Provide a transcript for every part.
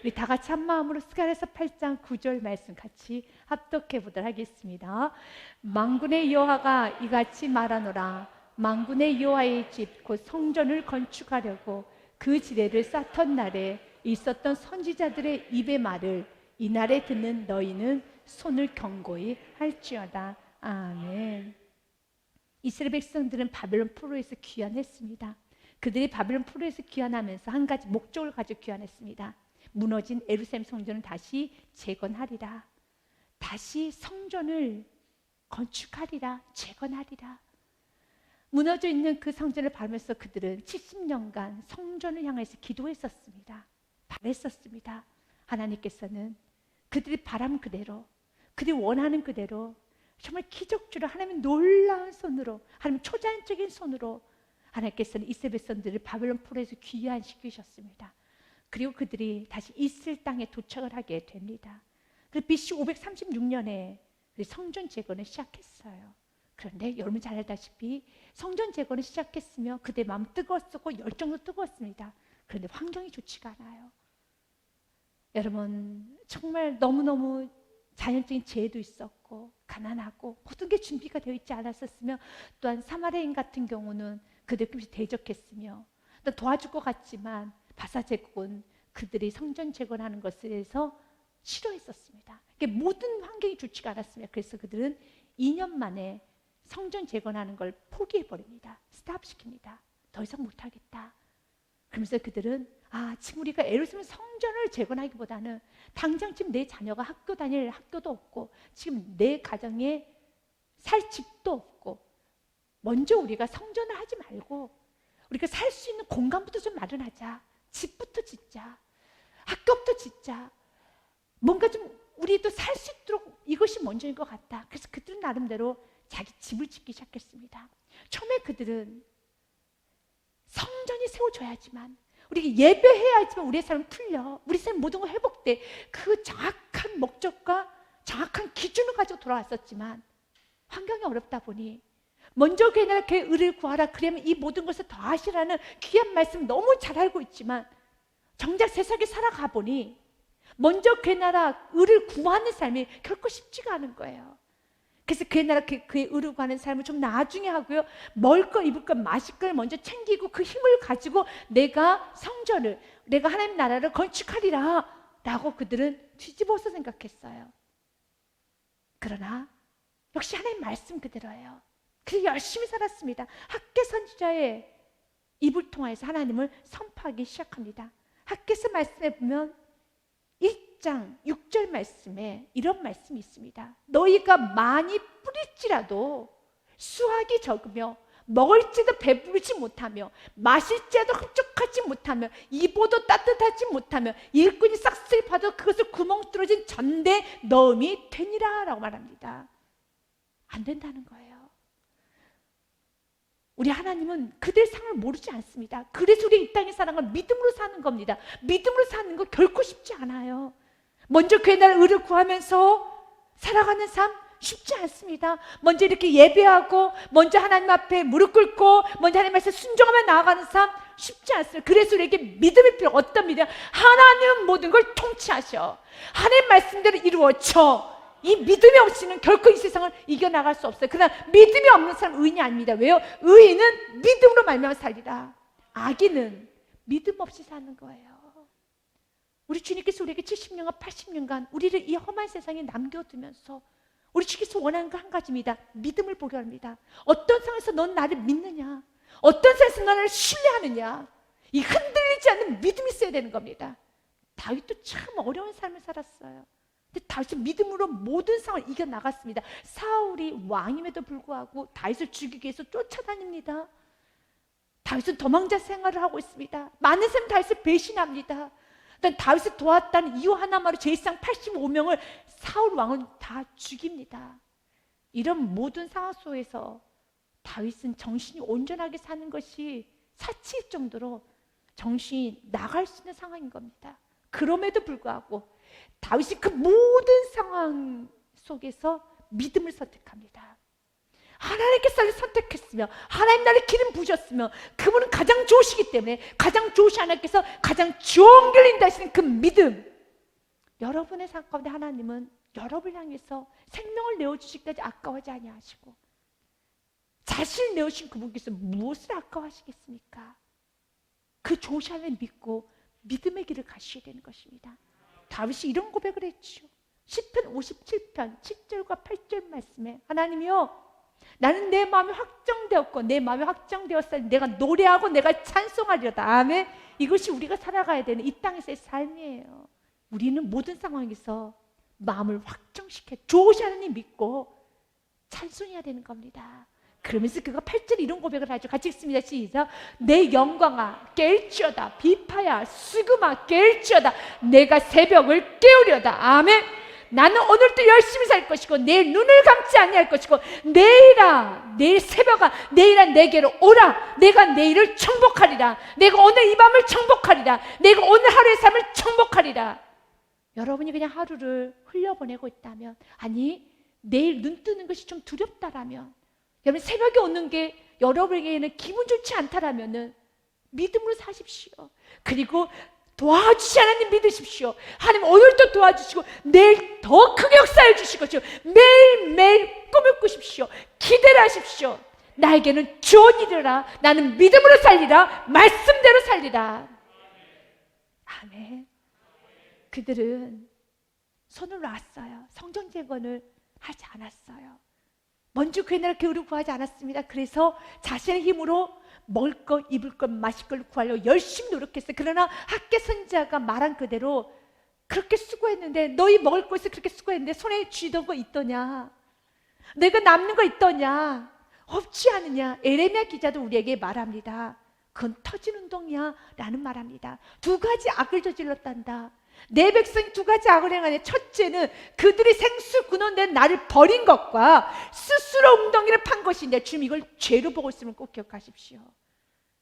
우리 다 같이 한 마음으로 스가랴서 8장 9절 말씀 같이 합독해 보도록 하겠습니다. 만군의 여호와가 이같이 말하노라. 만군의 여호와의 집 곧 성전을 건축하려고 그 지뢰를 쌓던 날에 있었던 선지자들의 입의 말을 이날에 듣는 너희는 손을 견고히 할지어다. 아멘. 이스라엘 백성들은 바벨론 포로에서 귀환했습니다. 그들이 바벨론 포로에서 귀환하면서 한 가지 목적을 가지고 귀환했습니다. 무너진 예루살렘 성전을 다시 재건하리라. 다시 성전을 건축하리라. 재건하리라. 무너져 있는 그 성전을 바라면서 그들은 70년간 성전을 향해서 기도했었습니다. 바랬었습니다. 하나님께서는 그들이 바람 그대로, 그들이 원하는 그대로 정말 기적적으로 하나님의 놀라운 손으로, 하나님의 초자연적인 손으로 하나님께서는 이스라엘 백성들을 바벨론 포로에서 귀환시키셨습니다. 그리고 그들이 다시 이스라엘 땅에 도착을 하게 됩니다. 그래서 BC 536년에 성전 재건을 시작했어요. 그런데 여러분 잘 알다시피 성전 재건을 시작했으며 그들의 마음 뜨거웠었고 열정도 뜨거웠습니다. 그런데 환경이 좋지가 않아요. 여러분 정말 너무너무 자연적인 재해도 있었고 가난하고 모든 게 준비가 되어 있지 않았었으며, 또한 사마리아인 같은 경우는 그들끼리 대적했으며 또 도와줄 것 같지만 바사 제국은 그들이 성전 재건하는 것에 대해서 싫어했었습니다. 모든 환경이 좋지가 않았습니다. 그래서 그들은 2년 만에 성전 재건하는 걸 포기해버립니다. 스탑시킵니다. 더 이상 못하겠다. 그러면서 그들은 지금 우리가 예루살렘 성전을 재건하기보다는 당장 지금 내 자녀가 학교 다닐 학교도 없고 지금 내 가정에 살 집도 없고 먼저 우리가 성전을 하지 말고 우리가 살 수 있는 공간부터 좀 마련하자. 집부터 짓자. 학교부터 짓자. 뭔가 좀 우리도 살 수 있도록 이것이 먼저인 것 같다. 그래서 그들은 나름대로 자기 집을 짓기 시작했습니다. 처음에 그들은 성전이 세워져야지만, 우리가 예배해야지만 우리의 삶은 풀려, 우리 삶 모든 거 회복돼. 그 정확한 목적과 정확한 기준을 가지고 돌아왔었지만 환경이 어렵다 보니 먼저 교회 나라 교회 의를 구하라. 그러면 이 모든 것을 더하시라는 귀한 말씀 너무 잘 알고 있지만 정작 세상에 살아가 보니 먼저 교회 나라 의를 구하는 삶이 결코 쉽지가 않은 거예요. 그래서 교회 나라 교회 의를 구하는 삶을 좀 나중에 하고요, 먹을 거 입을 거 마실 걸 먼저 챙기고 그 힘을 가지고 내가 성전을, 내가 하나님 나라를 건축하리라 라고 그들은 뒤집어서 생각했어요. 그러나 역시 하나님 말씀 그대로예요. 그래서 열심히 살았습니다. 학개 선지자의 입을 통해서 하나님을 선포하기 시작합니다. 학개서 말씀에 보면 1장 6절 말씀에 이런 말씀이 있습니다. 너희가 많이 뿌릴지라도 수확이 적으며 먹을지도 배부르지 못하며 마실지라도 흡족하지 못하며 입어도 따뜻하지 못하며 일꾼이 싹쓸이 파도 그것을 구멍 뚫어진 전대 넣음이 되니라 라고 말합니다. 안 된다는 거예요. 우리 하나님은 그들의 상을 모르지 않습니다. 그래서 우리 이 땅에 사는 건 믿음으로 사는 겁니다. 믿음으로 사는 거 결코 쉽지 않아요. 먼저 교회 나라 의를 구하면서 살아가는 삶 쉽지 않습니다. 먼저 이렇게 예배하고 먼저 하나님 앞에 무릎 꿇고 먼저 하나님 앞에 순종하며 나아가는 삶 쉽지 않습니다. 그래서 우리에게 믿음이 필요. 어떤 믿음? 하나님은 모든 걸 통치하셔. 하나님 말씀대로 이루어져. 이 믿음이 없이는 결코 이 세상을 이겨나갈 수 없어요. 그러나 믿음이 없는 사람은 의인이 아닙니다. 왜요? 의인은 믿음으로 말미암아 살리라. 악인은 믿음 없이 사는 거예요. 우리 주님께서 우리에게 70년간 80년간 우리를 이 험한 세상에 남겨두면서 우리 주께서 원하는 거 한 가지입니다. 믿음을 보게 합니다. 어떤 상황에서 넌 나를 믿느냐, 어떤 상황에서 나를 신뢰하느냐, 이 흔들리지 않는 믿음이 있어야 되는 겁니다. 다윗도 참 어려운 삶을 살았어요. 근데 다윗은 믿음으로 모든 상황을 이겨나갔습니다. 사울이 왕임에도 불구하고 다윗을 죽이기 위해서 쫓아다닙니다. 다윗은 도망자 생활을 하고 있습니다. 많은 사람이 다윗을 배신합니다. 다윗을 도왔다는 이유 하나만으로 제사장 85명을 사울 왕은 다 죽입니다. 이런 모든 상황 속에서 다윗은 정신이 온전하게 사는 것이 사치일 정도로 정신이 나갈 수 있는 상황인 겁니다. 그럼에도 불구하고 다윗이 그 모든 상황 속에서 믿음을 선택합니다. 하나님께서 나를 선택했으며 하나님 나를 기름 부으셨으며 그분은 가장 좋으시기 때문에 가장 좋으신 하나님께서 가장 좋은 길을 인도하시는 그 믿음, 여러분의 삶 가운데 하나님은 여러분을 향해서 생명을 내어주시기까지 아까워하지 아니하시고 자신을 내어주신 그분께서 무엇을 아까워하시겠습니까? 그 좋으신 하나님 믿고 믿음의 길을 가셔야 되는 것입니다. 다윗이 이런 고백을 했죠. 시편 57편 7절과 8절 말씀에 하나님이여 나는 내 마음이 확정되었고 내 마음이 확정되었으니 내가 노래하고 내가 찬송하리로다. 아멘. 이것이 우리가 살아가야 되는 이 땅에서의 삶이에요. 우리는 모든 상황에서 마음을 확정시켜 좋으신 하나님 믿고 찬송해야 되는 겁니다. 그러면서 그가 8절 이런 고백을 하죠. 같이 읽습니다. 시작. 내 영광아 깰지어다. 비파야 수금아 깰지어다. 내가 새벽을 깨우려다. 아멘. 나는 오늘도 열심히 살 것이고 내일 눈을 감지 아니할 것이고 내일아 내일 새벽아 내일아 내게로 오라. 내가 내일을 청복하리라. 내가 오늘 이 밤을 청복하리라. 내가 오늘 하루의 삶을 청복하리라. 여러분이 그냥 하루를 흘려보내고 있다면, 아니 내일 눈 뜨는 것이 좀 두렵다라면, 여러분 새벽에 오는 게 여러분에게는 기분 좋지 않다라면은 믿음으로 사십시오. 그리고 도와주시 하나님 믿으십시오. 하나님 오늘도 도와주시고 내일 더 크게 역사해 주실 것이요 매일매일 꿈을 꾸십시오. 기대를 하십시오. 나에게는 좋은 일이라. 나는 믿음으로 살리라. 말씀대로 살리라. 아멘. 그들은 손을 놨어요. 성전 재건을 하지 않았어요. 먼지 괴날 겨울을 구하지 않았습니다. 그래서 자신의 힘으로 먹을 것, 입을 것, 마실 걸 구하려고 열심히 노력했어요. 그러나 학개 선지자가 말한 그대로 그렇게 수고했는데, 너희 먹을 것을 그렇게 수고했는데 손에 쥐던 거 있더냐? 내가 남는 거 있더냐? 없지 않느냐? 에레미야 기자도 우리에게 말합니다. 그건 터진 운동이야 라는 말합니다. 두 가지 악을 저질렀단다. 내 백성이 두 가지 악을 행하네. 첫째는 그들이 생수 근원된 나를 버린 것과 스스로 웅덩이를 판 것인데, 주님 이걸 죄로 보고 있음을 꼭 기억하십시오.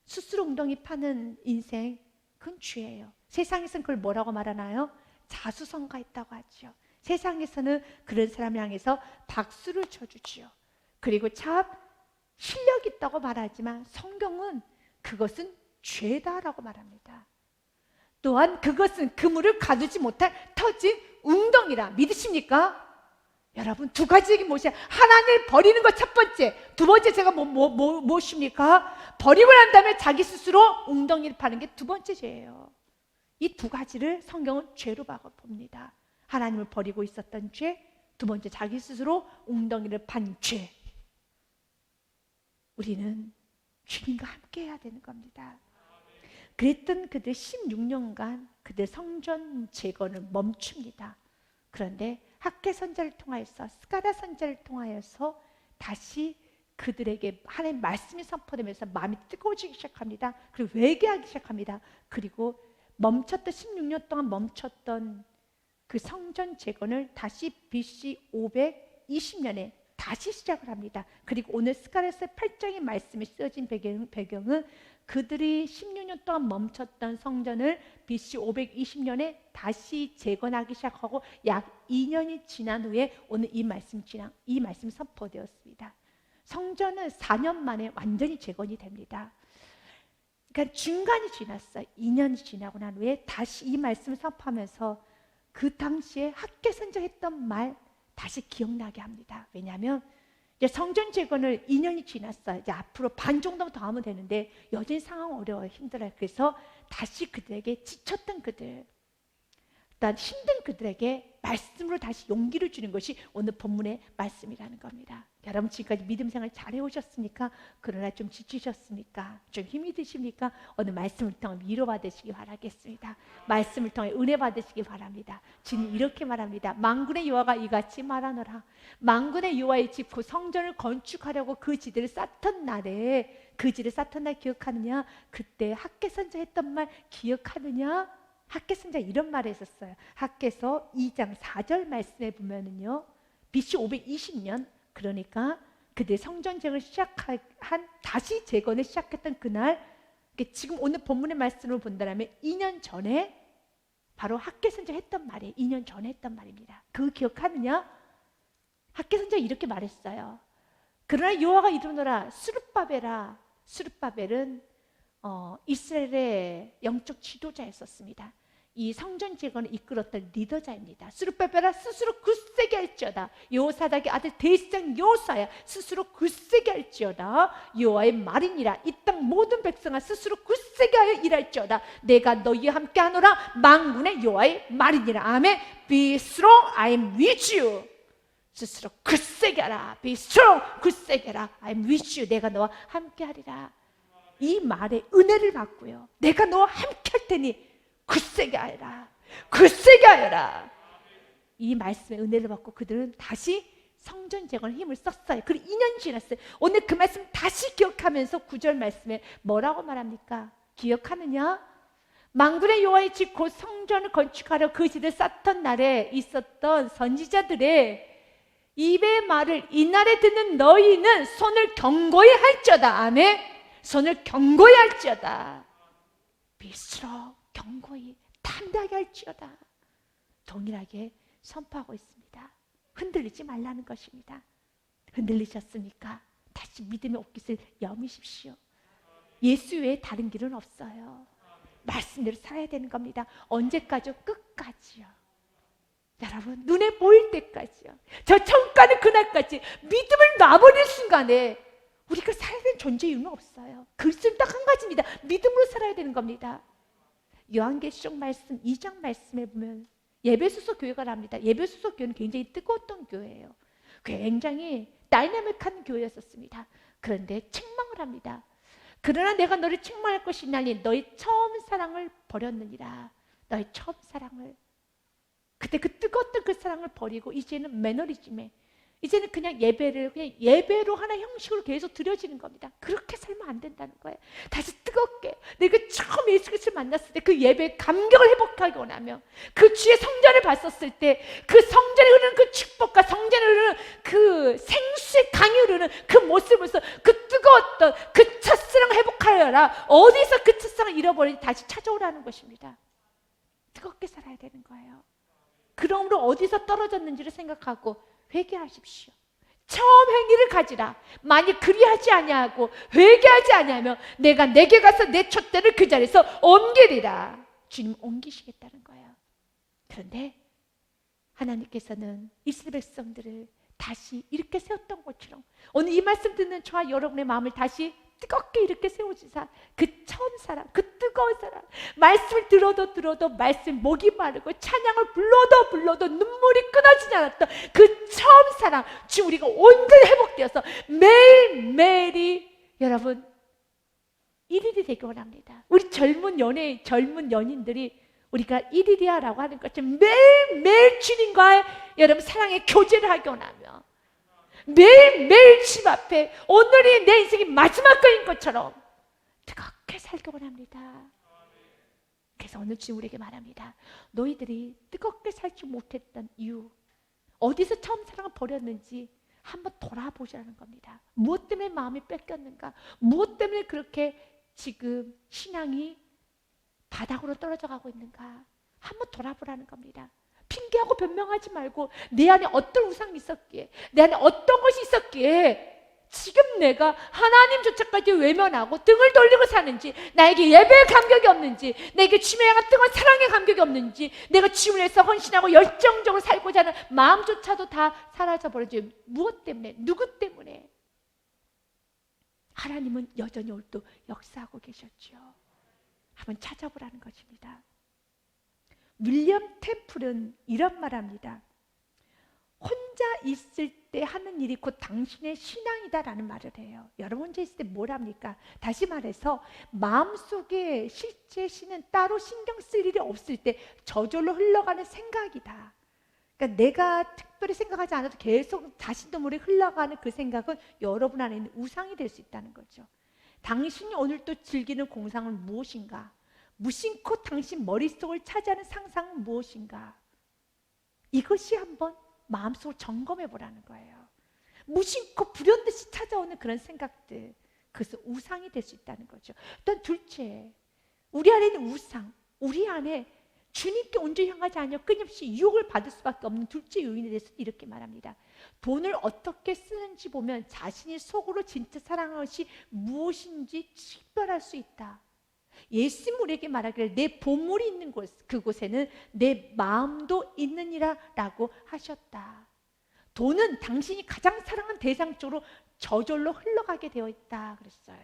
스스로 웅덩이 파는 인생, 그건 죄예요. 세상에서는 그걸 뭐라고 말하나요? 자수성가했다고 하죠. 세상에서는 그런 사람을 향해서 박수를 쳐주지요. 그리고 참 실력 있다고 말하지만 성경은 그것은 죄다라고 말합니다. 또한 그것은 그물을 가두지 못할 터진 웅덩이라. 믿으십니까? 여러분 두 가지 얘기 무엇이야? 하나님을 버리는 것 첫 번째. 두 번째 제가 무엇입니까? 버리고 난 다음에 자기 스스로 웅덩이를 파는 게 두 번째 죄예요. 이 두 가지를 성경은 죄로 봅니다. 하나님을 버리고 있었던 죄, 두 번째 자기 스스로 웅덩이를 판 죄. 우리는 주님과 함께 해야 되는 겁니다. 그랬던 그들 16년간 그들 성전 재건을 멈춥니다. 그런데 학개 선지자를 통하여서, 스가랴 선지자를 통하여서 다시 그들에게 하나님의 말씀이 선포되면서 마음이 뜨거워지기 시작합니다. 그리고 회개하기 시작합니다. 그리고 멈췄던 16년 동안 멈췄던 그 성전 재건을 다시 BC 520년에 다시 시작을 합니다. 그리고 오늘 스가랴서 8장의 말씀이 쓰여진 배경은 그들이 16년 동안 멈췄던 성전을 BC 520년에 다시 재건하기 시작하고 약 2년이 지난 후에 오늘 이 말씀이 선포되었습니다. 성전은 4년 만에 완전히 재건이 됩니다. 그러니까 중간이 지났어요. 2년이 지나고 난 후에 다시 이 말씀을 선포하면서 그 당시에 학개 선지자했던 말 다시 기억나게 합니다. 왜냐하면 이제 성전 재건을 2년이 지났어요. 이제 앞으로 반 정도만 더 하면 되는데 여전히 상황 어려워요. 힘들어요. 그래서 다시 그들에게 지쳤던 그들, 일단 힘든 그들에게 말씀으로 다시 용기를 주는 것이 오늘 본문의 말씀이라는 겁니다. 여러분 지금까지 믿음 생활 잘 해오셨습니까? 그러나 좀 지치셨습니까? 좀 힘이 드십니까? 오늘 말씀을 통해 위로받으시기 바라겠습니다. 말씀을 통해 은혜 받으시기 바랍니다. 주님 이렇게 말합니다. 만군의 여호와가 이같이 말하노라. 만군의 여호와의 집 그 성전을 건축하려고 그 지대를 쌓던 날에, 그 지대를 쌓던 날 기억하느냐? 그때 학개 선지자 했던 말 기억하느냐? 학개 선지자 이런 말을 했었어요. 학개서 2장 4절 말씀에 보면은요, BC 520년, 그러니까 그들 성전 재건을 다시 재건을 시작했던 그날, 지금 오늘 본문의 말씀을 본다면 2년 전에 바로 학개 선지자 했던 말이에요. 2년 전에 했던 말입니다. 그거 기억하느냐? 학개 선지자 이렇게 말했어요. 그러나 여호와가 이르노라 스룹바벨아. 스룹바벨은 이스라엘의 영적 지도자였었습니다. 이 성전 재건을 이끌었던 리더자입니다. 스룹바벨아 스스로 굳세게 할지어다. 여호사닥의 아들 대제사장 여호사야 스스로 굳세게 할지어다. 여호와의 말이니라. 이 땅 모든 백성아 스스로 굳세게 하여 일할지어다. 내가 너희와 함께 하노라. 만군의 여호와의 말이니라. 아멘. Be strong, I am with you. 스스로 굳세게 하라. Be strong, 굳세게 하라. I am with you. 내가 너와 함께 하리라. 이 말에 은혜를 받고요. 내가 너와 함께 할 테니 굳세게 하여라. 굳세게 하여라. 이 말씀에 은혜를 받고 그들은 다시 성전 재건에 힘을 썼어요. 그리고 2년 지났어요. 오늘 그 말씀 다시 기억하면서 9절 말씀에 뭐라고 말합니까? 기억하느냐? 만군의 여호와의 집 곧 성전을 건축하려 그 집을 쌓던 날에 있었던 선지자들의 입의 말을 이날에 듣는 너희는 손을 경고히 할지어다. 아멘. 손을 경고히 할지어다. 빌수록 경고히 담대하게 할지어다. 동일하게 선포하고 있습니다. 흔들리지 말라는 것입니다. 흔들리셨습니까? 다시 믿음의 옷깃을 여미십시오. 예수 외에 다른 길은 없어요. 말씀대로 살아야 되는 겁니다. 언제까지요? 끝까지요. 여러분, 눈에 보일 때까지요. 저 처음 가는 그날까지 믿음을 놔버릴 순간에 우리가 살아야 되는 존재 이유는 없어요. 그리스도는 딱 한 가지입니다. 믿음으로 살아야 되는 겁니다. 요한계시록 말씀 2장 말씀에 보면 예배소서 교회가 납니다. 예배소서 교회는 굉장히 뜨거웠던 교회예요. 굉장히 다이나믹한 교회였었습니다. 그런데 책망을 합니다. 그러나 내가 너를 책망할 것이 있나니 너희 처음 사랑을 버렸느니라. 너희 처음 사랑을. 그때 그 뜨거웠던 그 사랑을 버리고 이제는 매너리즘에, 이제는 그냥 예배를 그냥 예배로 하나의 형식으로 계속 드려지는 겁니다. 그렇게 살면 안 된다는 거예요. 다시 뜨겁게 내가 처음 예수 그리스도를 만났을 때 그 예배의 감격을 회복하기 원하며 그 주의 성전을 봤었을 때 그 성전에 흐르는 그 축복과 성전에 흐르는 그 생수의 강이 흐르는 그 모습을 보면서 그 뜨거웠던 그 첫사랑을 회복하여라. 어디서 그 첫사랑을 잃어버리지 다시 찾아오라는 것입니다. 뜨겁게 살아야 되는 거예요. 그러므로 어디서 떨어졌는지를 생각하고 회개하십시오. 처음 행위를 가지라. 만일 그리하지 아니하고 회개하지 아니하면 내가 내게 가서 내 촛대를 그 자리에서 옮기리라. 주님 옮기시겠다는 거예요. 그런데 하나님께서는 이스라엘 백성들을 다시 이렇게 세웠던 것처럼 오늘 이 말씀 듣는 저와 여러분의 마음을 다시 뜨겁게 이렇게 세워주사 그 처음 사랑, 그 뜨거운 사랑, 말씀을 들어도 말씀 목이 마르고 찬양을 불러도 눈물이 끊어지지 않았던 그 처음 사랑, 지금 우리가 온전히 회복되어서 매일매일이 여러분 1일이 되기 원합니다. 우리 젊은 연예인, 젊은 연인들이 우리가 1일이야 라고 하는 것처럼 매일매일 주님과의 여러분 사랑의 교제를 하기 원하며 매일매일 집 앞에 오늘이 내 인생의 마지막 거인 것처럼 뜨겁게 살기 원합니다. 그래서 오늘 주님 우리에게 말합니다. 너희들이 뜨겁게 살지 못했던 이유, 어디서 처음 사랑을 버렸는지 한번 돌아보자는 겁니다. 무엇 때문에 마음이 뺏겼는가? 무엇 때문에 그렇게 지금 신앙이 바닥으로 떨어져 가고 있는가? 한번 돌아보라는 겁니다. 핑계하고 변명하지 말고 내 안에 어떤 우상이 있었기에, 내 안에 어떤 것이 있었기에 지금 내가 하나님조차까지 외면하고 등을 돌리고 사는지, 나에게 예배의 감격이 없는지, 내게 주님을 향한 뜨거운 사랑의 감격이 없는지, 내가 주님을 위해서 헌신하고 열정적으로 살고자 하는 마음조차도 다 사라져버리지. 무엇 때문에? 누구 때문에? 하나님은 여전히 오늘도 역사하고 계셨죠. 한번 찾아보라는 것입니다. 윌리엄 템플은 이런 말합니다. 혼자 있을 때 하는 일이 곧 당신의 신앙이다라는 말을 해요. 여러분 혼자 있을 때 뭘 합니까? 다시 말해서 마음속에 실제 신은 따로 신경 쓸 일이 없을 때 저절로 흘러가는 생각이다. 그러니까 내가 특별히 생각하지 않아도 계속 자신도 모르게 흘러가는 그 생각은 여러분 안에 있는 우상이 될 수 있다는 거죠. 당신이 오늘 또 즐기는 공상은 무엇인가? 무심코 당신 머릿속을 차지하는 상상은 무엇인가? 이것이 한번 마음속으로 점검해 보라는 거예요. 무심코 불현듯이 찾아오는 그런 생각들, 그것은 우상이 될 수 있다는 거죠. 또 둘째, 우리 안에 있는 우상, 우리 안에 주님께 온전히 향하지 않으며 끊임없이 유혹을 받을 수밖에 없는 둘째 요인에 대해서 이렇게 말합니다. 돈을 어떻게 쓰는지 보면 자신이 속으로 진짜 사랑하는 것이 무엇인지 식별할 수 있다. 예수님 우리에게 말하기를 내 보물이 있는 곳, 그곳에는 내 마음도 있느니라 라고 하셨다. 돈은 당신이 가장 사랑하는 대상 쪽으로 저절로 흘러가게 되어 있다 그랬어요.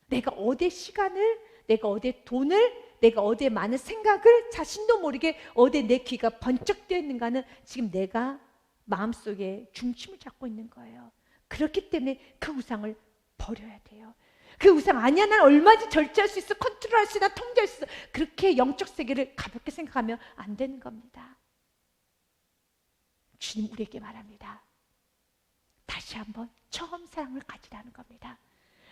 내가 어디에 시간을, 내가 어디에 돈을, 내가 어디에 많은 생각을 자신도 모르게 어디에 내 귀가 번쩍되어 있는가는 지금 내가 마음속에 중심을 잡고 있는 거예요. 그렇기 때문에 그 우상을 버려야 돼요. 그 우상 아니야, 난 얼마든지 절제할 수 있어, 컨트롤할 수 있어, 난 통제할 수 있어. 그렇게 영적 세계를 가볍게 생각하면 안 되는 겁니다. 주님 우리에게 말합니다. 다시 한번 처음 사랑을 가지라는 겁니다.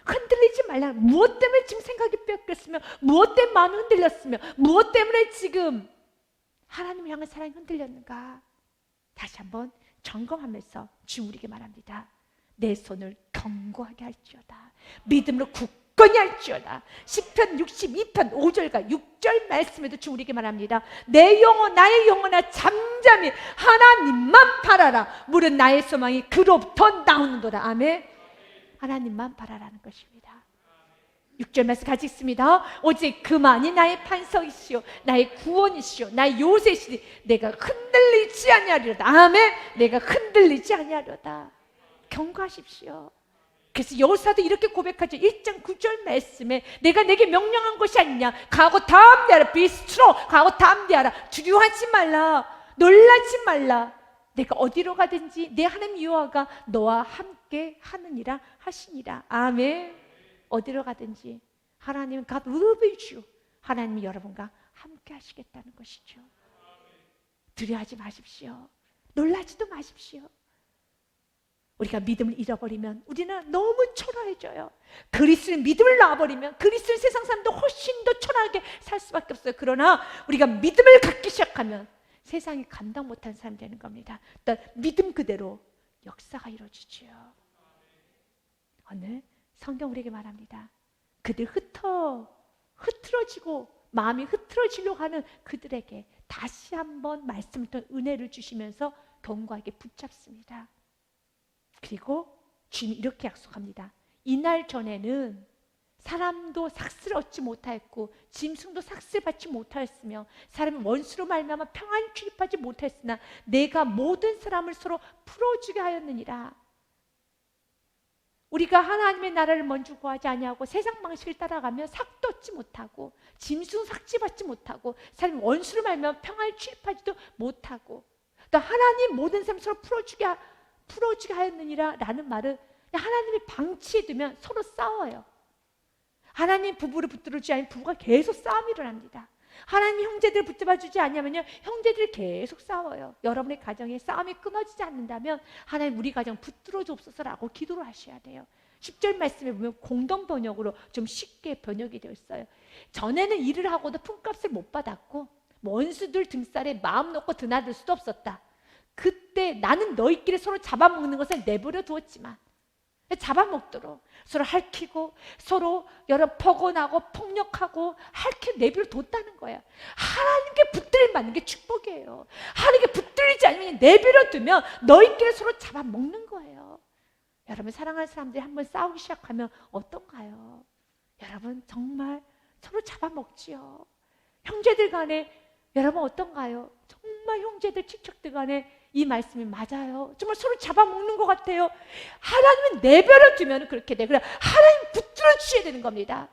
흔들리지 말라. 무엇 때문에 지금 생각이 뺏겼으며, 무엇 때문에 마음이 흔들렸으며, 무엇 때문에 지금 하나님을 향한 사랑이 흔들렸는가, 다시 한번 점검하면서 주님 우리에게 말합니다. 내 손을 견고하게 할지어다. 믿음으로 굳건히 할지어다. 시편 62편 5절과 6절 말씀에도 주님 우리에게 말합니다. 내 영혼, 나의 영혼아 잠잠히 하나님만 바라라. 물은 나의 소망이 그로부터 나오는도다. 아멘. 하나님만 바라라는 것입니다. 6절 말씀 같이 읽습니다. 오직 그만이 나의 반석이시오, 나의 구원이시오, 나의 요새시니 내가 흔들리지 아니하리로다. 아멘. 내가 흔들리지 아니하리로다. 경고하십시오. 그래서 여호사도 이렇게 고백하죠. 1장 9절 말씀에 내가 내게 명령한 것이 아니냐. 가고 담대하라. Be strong. 가고 담대하라. 두려워하지 말라. 놀라지 말라. 내가 어디로 가든지 내 하나님 여호와가 너와 함께 하느니라 하시니라. 아멘. 어디로 가든지 하나님은 God will be with you. 하나님이 여러분과 함께 하시겠다는 것이죠. 두려워하지 마십시오. 놀라지도 마십시오. 우리가 믿음을 잃어버리면 우리는 너무 초라해져요. 그리스도의 믿음을 놔버리면 그리스도의 세상 사람도 훨씬 더 초라하게 살 수밖에 없어요. 그러나 우리가 믿음을 갖기 시작하면 세상이 감당 못한 사람이 되는 겁니다. 일단 믿음 그대로 역사가 이루어지죠. 오늘 성경 우리에게 말합니다. 그들 흐트러지고 마음이 흐트러지려고 하는 그들에게 다시 한번 말씀을 통해 은혜를 주시면서 견고하게 붙잡습니다. 그리고 주님이 이렇게 약속합니다. 이날 전에는 사람도 삭스를 얻지 못하였고 짐승도 삭스를 받지 못하였으며 사람이 원수로 말미암아 평안히 출입하지 못하였으나 내가 모든 사람을 서로 풀어주게 하였느니라. 우리가 하나님의 나라를 먼저 구하지 아니하고 세상 방식을 따라가며 삭도 얻지 못하고 짐승 삭지받지 못하고 사람이 원수로 말미암아 평안히 출입하지도 못하고 또 하나님 모든 사람을 서로 풀어주게 하였느니라 라는 말은 하나님이 방치해두면 서로 싸워요. 하나님 부부를 붙들어주지 않으면 부부가 계속 싸움이 일어납니다. 하나님 형제들을 붙잡아주지 않으면요 형제들이 계속 싸워요. 여러분의 가정에 싸움이 끊어지지 않는다면 하나님 우리 가정 붙들어주옵소서라고 기도를 하셔야 돼요. 10절 말씀에 보면 공동 번역으로 좀 쉽게 번역이 되어 있어요. 전에는 일을 하고도 품값을 못 받았고 원수들 등살에 마음 놓고 드나들 수도 없었다. 그때 나는 너희끼리 서로 잡아먹는 것을 내버려 두었지만 잡아먹도록 서로 핥히고 서로 여러 폭언하고 폭력하고 핥히고 내버려 뒀다는 거야. 하나님께 붙들림 받는 게 축복이에요. 하나님께 붙들리지 않으면 내버려 두면 너희끼리 서로 잡아먹는 거예요. 여러분 사랑하는 사람들이 한번 싸우기 시작하면 어떤가요? 여러분 정말 서로 잡아먹지요. 형제들 간에 여러분 어떤가요? 정말 형제들 친척들 간에 이 말씀이 맞아요. 정말 서로 잡아먹는 것 같아요. 하나님은 내버려 두면 그렇게 돼. 그래 하나님 붙들어 주셔야 되는 겁니다.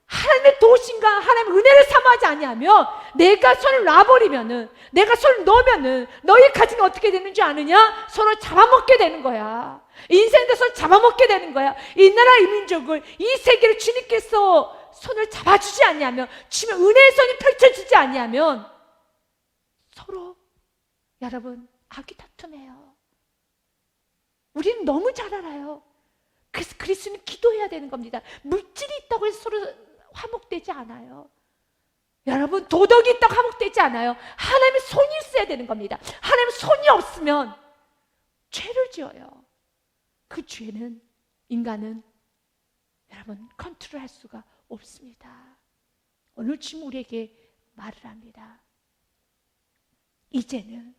하나님의 도우심과 하나님의 은혜를 사모하지 아니하면 내가 손을 놔버리면은 내가 손을 놓으면은 너희 가정이 어떻게 되는 줄 아느냐? 서로 잡아먹게 되는 거야. 인생도 서로 잡아먹게 되는 거야. 이 나라 이 민족을 이 세계를 주님께서 손을 잡아주지 아니하면 주님의 은혜의 손이 펼쳐지지 아니하면 서로 여러분 악이 다툼해요. 우리는 너무 잘 알아요. 그래서 그리스도는 기도해야 되는 겁니다. 물질이 있다고 해서 서로 화목되지 않아요. 여러분 도덕이 있다고 화목되지 않아요. 하나님의 손이 있어야 되는 겁니다. 하나님의 손이 없으면 죄를 지어요. 그 죄는 인간은 여러분 컨트롤할 수가 없습니다. 오늘 주님 우리에게 말을 합니다. 이제는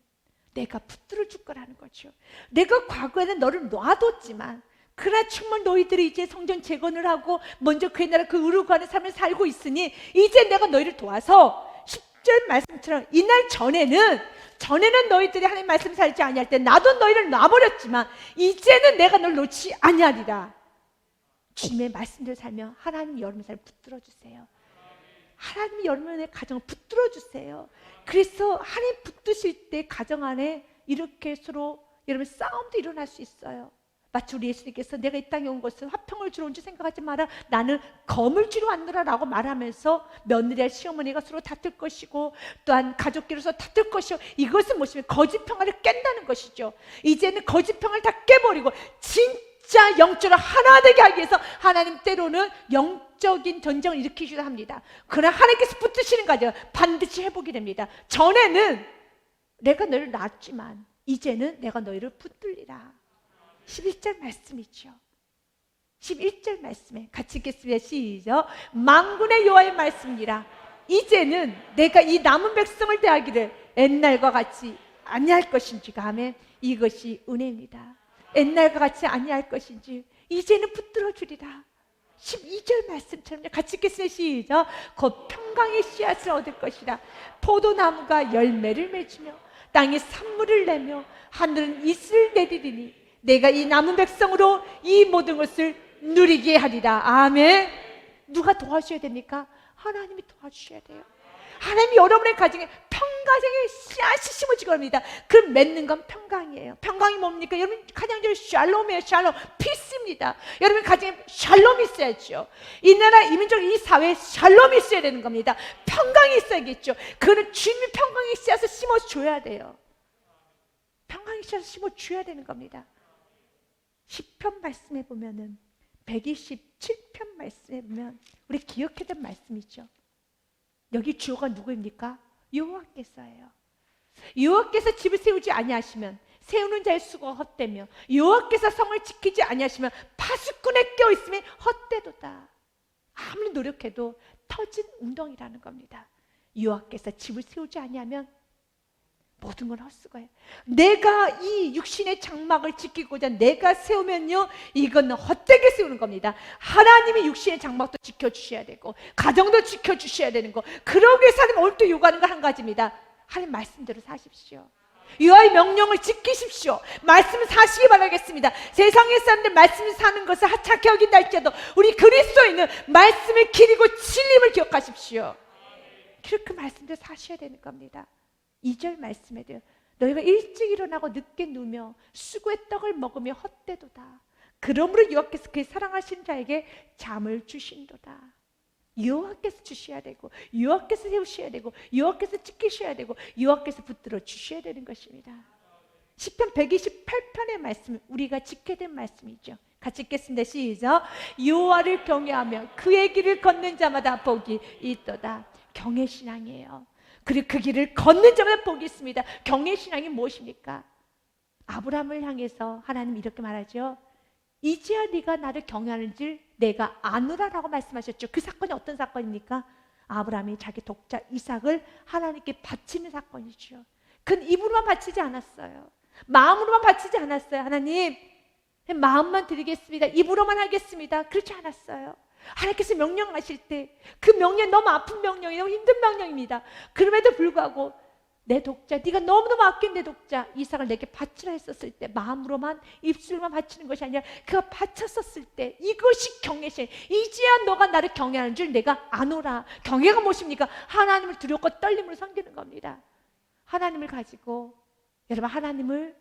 내가 붙들어 줄 거라는 거죠. 내가 과거에는 너를 놔뒀지만 그러나 정말 너희들이 이제 성전 재건을 하고 먼저 그의 나라 그 의로 가는 삶을 살고 있으니 이제 내가 너희를 도와서 10절 말씀처럼 이날 전에는 너희들이 하나님 말씀 살지 아니할 때 나도 너희를 놔버렸지만 이제는 내가 너를 놓지 아니하리라. 주님의 말씀대로 살며 하나님 여러분의 삶을 붙들어 주세요. 하나님이 여러분의 가정을 붙들어 주세요. 그래서 하나님 붙드실 때 가정 안에 이렇게 서로 여러분 싸움도 일어날 수 있어요. 마치 우리 예수님께서 내가 이 땅에 온 것은 화평을 주러 온 줄 생각하지 마라. 나는 검을 주러 왔노라 라고 말하면서 며느리와 시어머니가 서로 다툴 것이고 또한 가족끼리서 다툴 것이고 이것은 무엇이면 거짓 평화를 깬다는 것이죠. 이제는 거짓 평화를 다 깨버리고 진짜 영적으로 하나 되게 하기 위해서 하나님 때로는 영적인 전쟁을 일으키기도 합니다. 그러나 하나님께서 붙드시는 과정 반드시 회복이 됩니다. 전에는 내가 너를 낳았지만 이제는 내가 너희를 붙들리라. 11절 말씀이죠. 11절 말씀에 같이 읽겠습니다. 시작. 만군의 여호와의 말씀이라. 이제는 내가 이 남은 백성을 대하기를 옛날과 같이 아니할 것인지가 하면 이것이 은혜입니다. 옛날과 같이 아니할 것인지 이제는 붙들어 주리라. 12절 말씀처럼 같이 읽겠습니다. 시작. 곧 평강의 씨앗을 얻을 것이라. 포도나무가 열매를 맺으며 땅이 산물을 내며 하늘은 이슬을 내리리니 내가 이 남은 백성으로 이 모든 것을 누리게 하리라. 아멘. 누가 도와주셔야 됩니까? 하나님이 도와주셔야 돼요. 하나님이 여러분의 가정에 평강의 씨앗이 심어지고 합니다. 그 맺는 건 평강이에요. 평강이 뭡니까? 여러분 가정적으로 샬롬이에요. 샬롬, 피스입니다. 여러분 가정에 샬롬이 있어야죠. 이 나라, 이 민족, 이 사회에 샬롬이 있어야 되는 겁니다. 평강이 있어야겠죠. 그거는 주님이 평강의 씨앗을 심어줘야 돼요. 평강의 씨앗을 심어줘야 되는 겁니다. 시편 말씀에 보면은 127편 말씀에 보면 우리 기억했던 말씀이죠. 여기 주어가 누구입니까? 여호와께서예요. 여호와께서 집을 세우지 아니하시면 세우는 자의 수고가 헛되며 여호와께서 성을 지키지 아니하시면 파수꾼에 껴있으면 헛되도다. 아무리 노력해도 터진 웅덩이라는 겁니다. 여호와께서 집을 세우지 아니하면 모든 건 헛수고예요. 내가 이 육신의 장막을 지키고자 내가 세우면요 이건 헛되게 세우는 겁니다. 하나님이 육신의 장막도 지켜주셔야 되고 가정도 지켜주셔야 되는 거. 그러기 위해서 하나님 오늘 또 요구하는 건 한 가지입니다. 하나님 말씀대로 사십시오. 여호와의 명령을 지키십시오. 말씀을 사시기 바라겠습니다. 세상의 사람들 말씀을 사는 것을 하찮게 여긴다 할지라도 우리 그리스도인은 말씀을 기리고 진림을 기억하십시오. 그렇게 말씀대로 사셔야 되는 겁니다. 2절 말씀에도요. 너희가 일찍 일어나고 늦게 누우며 수고의 떡을 먹으며 헛되도다. 그러므로 여호와께서 그의 사랑하신 자에게 잠을 주신도다. 여호와께서 주셔야 되고 여호와께서 세우셔야 되고 여호와께서 지키셔야 되고 여호와께서 붙들어 주셔야 되는 것입니다. 시편 128편의 말씀 우리가 지켜야 될 말씀이죠. 같이 읽겠습니다. 시작. 여호와를 경외하며 그의 길을 걷는 자마다 복이 있도다. 경외신앙이에요. 그리고 그 길을 걷는 자마다 복이 있습니다. 경외신앙이 무엇입니까? 아브라함을 향해서 하나님 이렇게 말하죠. 이제야 네가 나를 경외하는지 내가 아노라라고 말씀하셨죠. 그 사건이 어떤 사건입니까? 아브라함이 자기 독자 이삭을 하나님께 바치는 사건이죠. 그건 입으로만 바치지 않았어요. 마음으로만 바치지 않았어요. 하나님 마음만 드리겠습니다. 입으로만 하겠습니다. 그렇지 않았어요. 하나님께서 명령하실 때 그 명령 너무 아픈 명령이에요. 너무 힘든 명령입니다. 그럼에도 불구하고 내 독자, 네가 너무너무 아낀 내 독자 이삭을 내게 바치라 했었을 때 마음으로만 입술만 바치는 것이 아니라 그가 바쳤었을 때 이것이 경외신. 이제야 너가 나를 경외하는 줄 내가 아노라. 경외가 무엇입니까? 하나님을 두렵고 떨림으로 섬기는 겁니다. 하나님을 가지고 하나님을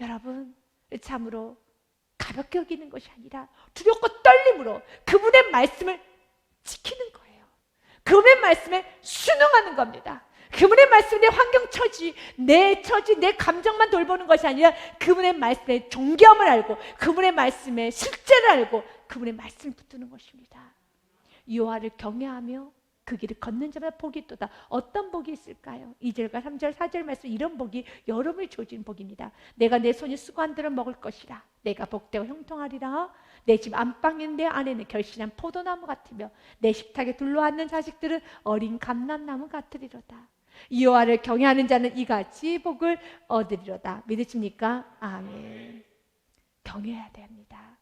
여러분 참으로 가볍게 여기는 것이 아니라 두렵고 떨림으로 그분의 말씀을 지키는 거예요. 그분의 말씀에 순응하는 겁니다. 그분의 말씀에 내 환경 처지, 내 감정만 돌보는 것이 아니라 그분의 말씀의 존귀함을 알고 그분의 말씀의 실제를 알고 그분의 말씀을 붙드는 것입니다. 여호와를 경외하며 그 길을 걷는 자마다 복이 있도다. 어떤 복이 있을까요? 2절과 3절, 4절 말씀 이런 복이 여러분을 주어진 복입니다. 내가 내 손이 수고한 대로 먹을 것이라. 내가 복되고 형통하리라. 내 집 안방에 내 안에는 결실한 포도나무 같으며 내 식탁에 둘러앉는 자식들은 어린 감람나무 같으리로다. 여호와를 경외하는 자는 이같이 복을 얻으리로다. 믿으십니까? 아멘. 경외해야 됩니다.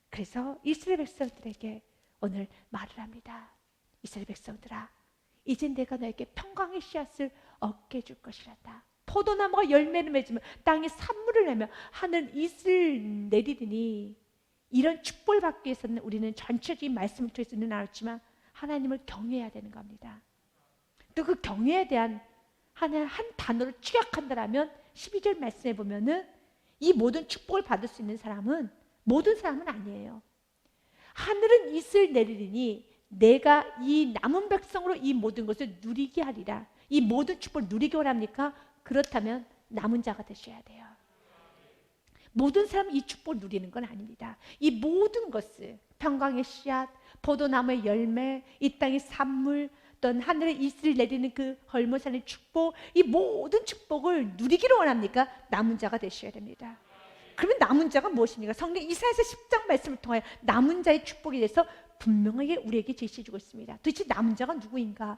그래서 이스라엘 백성들에게 오늘 말을 합니다. 이스라엘 백성들아, 이제 내가 너에게 평강의 씨앗을 얻게 해줄 것이란다. 포도나무가 열매를 맺으면 땅에 산물을 내며 하늘 이슬 내리리니. 이런 축복을 받기 위해서는 우리는 전체적인 말씀을 통해서는 알았지만 하나님을 경외해야 되는 겁니다. 또 그 경외에 대한 한 단어를 축약한다면 12절 말씀에 보면은 이 모든 축복을 받을 수 있는 사람은 모든 사람은 아니에요. 하늘은 이슬 내리리니 내가 이 남은 백성으로 이 모든 것을 누리게 하리라. 이 모든 축복을 누리게 원합니까? 그렇다면 남은 자가 되셔야 돼요. 모든 사람은 이 축복을 누리는 건 아닙니다. 이 모든 것을 평강의 씨앗, 포도나무의 열매, 이 땅의 산물, 어떤 하늘에 이슬 내리는 그 헐모산의 축복, 이 모든 축복을 누리기를 원합니까? 남은 자가 되셔야 됩니다. 그러면 남은 자가 무엇입니까? 성경 이사야서 10장 말씀을 통하여 남은 자의 축복에 대해서 분명하게 우리에게 제시해주고 있습니다. 도대체 남은 자가 누구인가?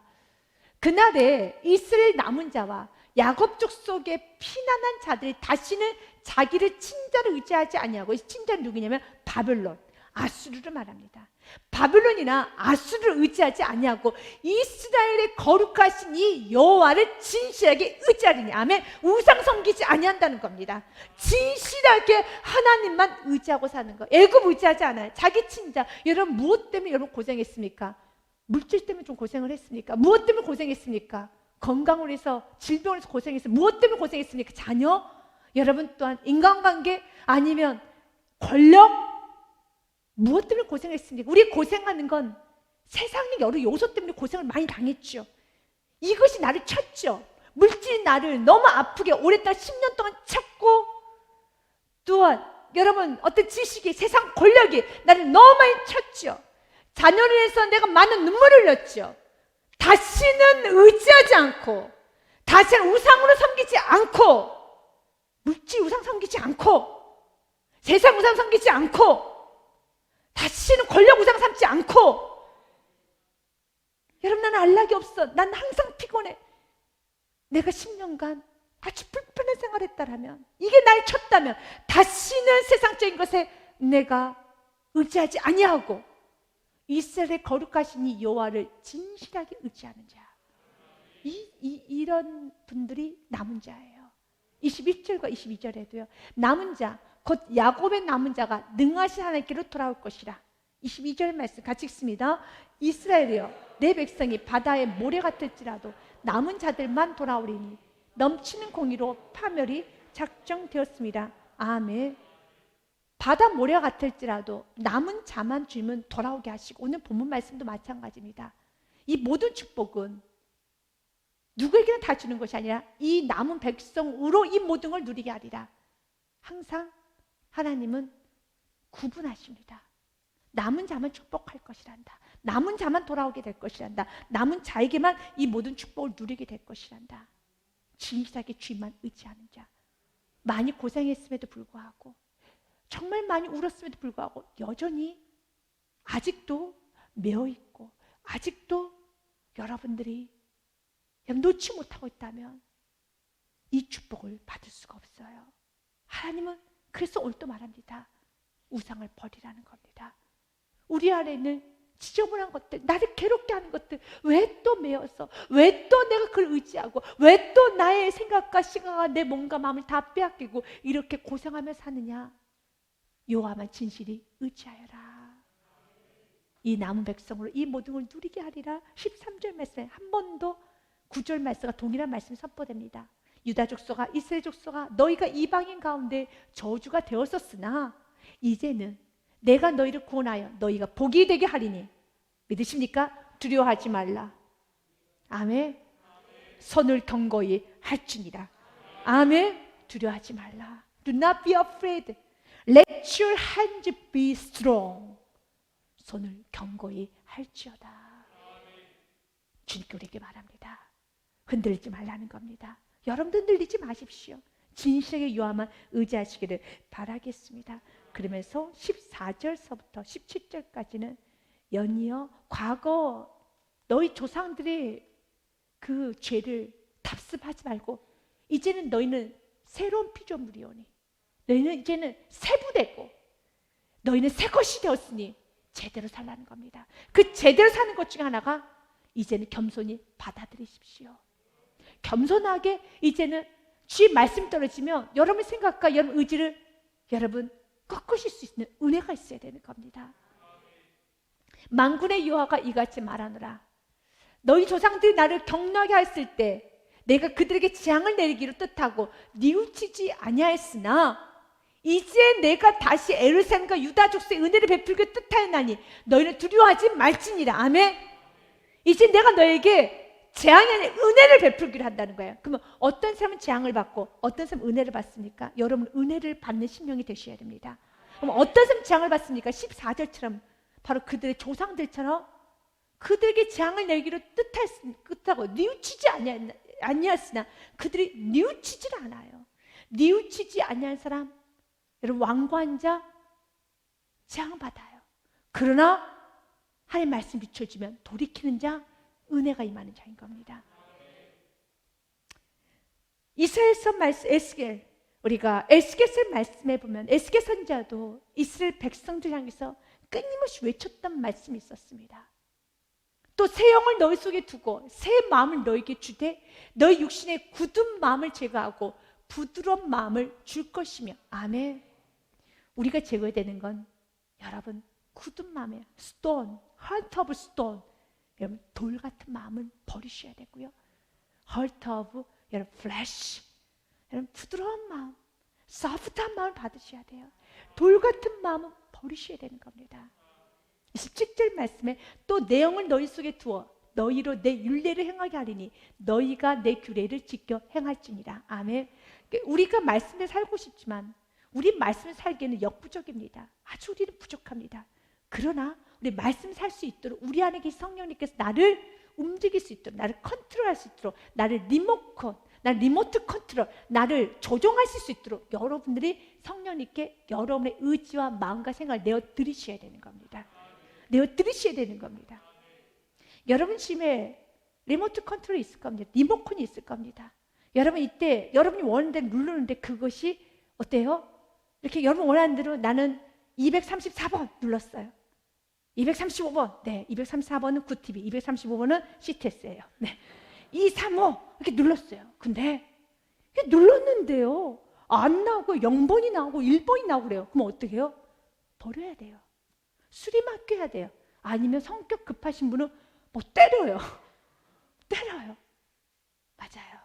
그날에 이스라엘 남은 자와 야곱 족속의 피난한 자들이 다시는 자기를 친자를 의지하지 아니하고, 친자는 누구냐면 바벨론, 아수르를 말합니다. 바벨론이나 아수르를 의지하지 아니하고 이스라엘의 거룩하신 이 여호와를 진실하게 의지하리니. 아멘. 우상 섬기지 아니한다는 겁니다. 진실하게 하나님만 의지하고 사는 거. 애굽 의지하지 않아요. 자기 친자. 여러분 무엇 때문에 여러분 고생했습니까? 물질 때문에 좀 고생을 했습니까? 무엇 때문에 고생했습니까? 건강을 해서, 질병을 해서 고생했어요. 무엇 때문에 고생했습니까? 자녀? 여러분 또한 인간관계, 아니면 권력? 무엇 때문에 고생했습니까? 우리 고생하는 건 세상의 여러 요소 때문에 고생을 많이 당했죠. 이것이 나를 쳤죠. 물질이 나를 너무 아프게 오랫동안 10년 동안 쳤고, 또한 여러분 어떤 지식이, 세상 권력이 나를 너무 많이 쳤죠. 자녀를 해서 내가 많은 눈물을 흘렸죠. 다시는 의지하지 않고, 다시는 우상으로 섬기지 않고, 물질 우상 섬기지 않고, 세상 우상 섬기지 않고, 다시는 권력 우상 삼지 않고. 여러분 나는 안락이 없어. 난 항상 피곤해. 내가 10년간 아주 불편한 생활했다라면, 이게 날 쳤다면 다시는 세상적인 것에 내가 의지하지 아니하고 이스라엘의 거룩하신 이 여호와를 진실하게 의지하는 자, 이런 분들이 남은 자예요. 21절과 22절에도요. 남은 자, 곧 야곱의 남은 자가 능하신 하나님께로 돌아올 것이라. 22절 말씀 같이 읽습니다. 이스라엘이여, 내 백성이 바다의 모래 같을지라도 남은 자들만 돌아오리니 넘치는 공의로 파멸이 작정되었습니다. 아멘. 바다 모래 같을지라도 남은 자만 주면 돌아오게 하시고, 오늘 본문 말씀도 마찬가지입니다. 이 모든 축복은 누구에게나 다 주는 것이 아니라 이 남은 백성으로 이 모든 걸 누리게 하리라. 항상 하나님은 구분하십니다. 남은 자만 축복할 것이란다. 남은 자만 돌아오게 될 것이란다. 남은 자에게만 이 모든 축복을 누리게 될 것이란다. 진실하게 주님만 의지하는 자. 많이 고생했음에도 불구하고, 정말 많이 울었음에도 불구하고 여전히 아직도 매어있고, 아직도 여러분들이 놓지 못하고 있다면 이 축복을 받을 수가 없어요. 하나님은 그래서 오늘 또 말합니다. 우상을 버리라는 겁니다. 우리 안에는 지저분한 것들, 나를 괴롭게 하는 것들, 왜 또 매어서, 왜 또 내가 그걸 의지하고, 왜 또 나의 생각과 시간과 내 몸과 마음을 다 빼앗기고 이렇게 고생하며 사느냐. 여호와만 진실히 의지하여라. 이 남은 백성으로 이 모든 걸 누리게 하리라. 13절 말씀에 한 번 더 9절 말씀과 동일한 말씀이 선포됩니다. 유다 족속아, 이스라엘 족속아, 너희가 이방인 가운데 저주가 되었었으나 이제는 내가 너희를 구원하여 너희가 복이 되게 하리니. 믿으십니까? 두려워하지 말라. 아멘. 손을 경고히 할지니라. 아멘. 두려워하지 말라. Do not be afraid. Let your hands be strong. 손을 경고히 할지어다. 주님께 우리에게 말합니다. 흔들리지 말라는 겁니다. 여러분도 흔들리지 마십시오. 진실하게 요한만 의지하시기를 바라겠습니다. 그러면서 14절서부터 17절까지는 연이어 과거 너희 조상들의 그 죄를 답습하지 말고 이제는 너희는 새로운 피조물이오니 너희는 이제는 새 부대고 너희는 새 것이 되었으니 제대로 살라는 겁니다. 그 제대로 사는 것 중에 하나가 이제는 겸손히 받아들이십시오. 겸손하게 이제는 주의 말씀 떨어지면 여러분 생각과 여러분 의지를 여러분 꺾으실 수 있는 은혜가 있어야 되는 겁니다. 만군의 여호와가 이같이 말하노라. 너희 조상들이 나를 경노하게 했을 때 내가 그들에게 재앙을 내리기로 뜻하고 뉘우치지 아니하였으나 이제 내가 다시 예루살렘과 유다 족속에 은혜를 베풀기로 뜻하였나니 너희는 두려워하지 말지니라. 아멘. 이제 내가 너에게 재앙이 아니라 은혜를 베풀기로 한다는 거예요. 그러면 어떤 사람은 재앙을 받고 어떤 사람은 은혜를 받습니까? 여러분 은혜를 받는 심령이 되셔야 됩니다. 그럼 어떤 사람은 재앙을 받습니까? 14절처럼 바로 그들의 조상들처럼 그들에게 재앙을 내기로 뜻하고 뉘우치지 아니었으나 그들이 뉘우치질 않아요. 뉘우치지 아니한 사람 여러분 완고한 자 재앙받아요. 그러나 하나님 말씀 비춰주면 돌이키는 자 은혜가 임하는 자인 겁니다. 이스라엘서 말씀 에스겔 우리가 에스겔서 말씀해 보면 에스겔 선지자도 이스라엘 백성들 향해서 끊임없이 외쳤던 말씀이 있었습니다. 또 새 영을 너희 속에 두고 새 마음을 너희에게 주되 너희 육신의 굳은 마음을 제거하고 부드러운 마음을 줄 것이며. 아멘. 우리가 제거되는 건 여러분 굳은 마음이에요. stone, heart of stone. 여러분 돌 같은 마음을 버리셔야 되고요. heart of 여러분 flesh. 여러분 부드러운 마음, soft한 마음을 받으셔야 돼요. 돌 같은 마음은 버리셔야 되는 겁니다. 17절 말씀에 또 내 영을 너희 속에 두어 너희로 내 율례를 행하게 하리니 너희가 내 규례를 지켜 행할지니라. 아멘. 우리가 말씀에 살고 싶지만 우리 말씀을 살기에는 역부족입니다. 아주 우리는 부족합니다. 그러나 우리 말씀 살 수 있도록 우리 안에 계신 성령님께서 나를 움직일 수 있도록 나를 컨트롤할 수 있도록 나를 리모트 컨트롤 나를 조종하실 수 있도록 여러분들이 성령님께 여러분의 의지와 마음과 생각을 내어드리셔야 되는 겁니다. 내어드리셔야 되는 겁니다. 여러분 집에 리모트 컨트롤이 있을 겁니다. 리모컨이 있을 겁니다. 여러분 이때 여러분이 원하는 대로 누르는데 그것이 어때요? 이렇게 여러분 원하는 대로 나는 234번 눌렀어요. 235번, 네, 234번은 굿TV, 235번은 CTS예요. 네, 235 이렇게 눌렀어요. 근데 눌렀는데요, 안 나오고 0번이 나오고 1번이 나오고 그래요. 그럼 어떻게 해요? 버려야 돼요. 수리 맡겨야 돼요. 아니면 성격 급하신 분은 뭐 때려요. 때려요. 맞아요.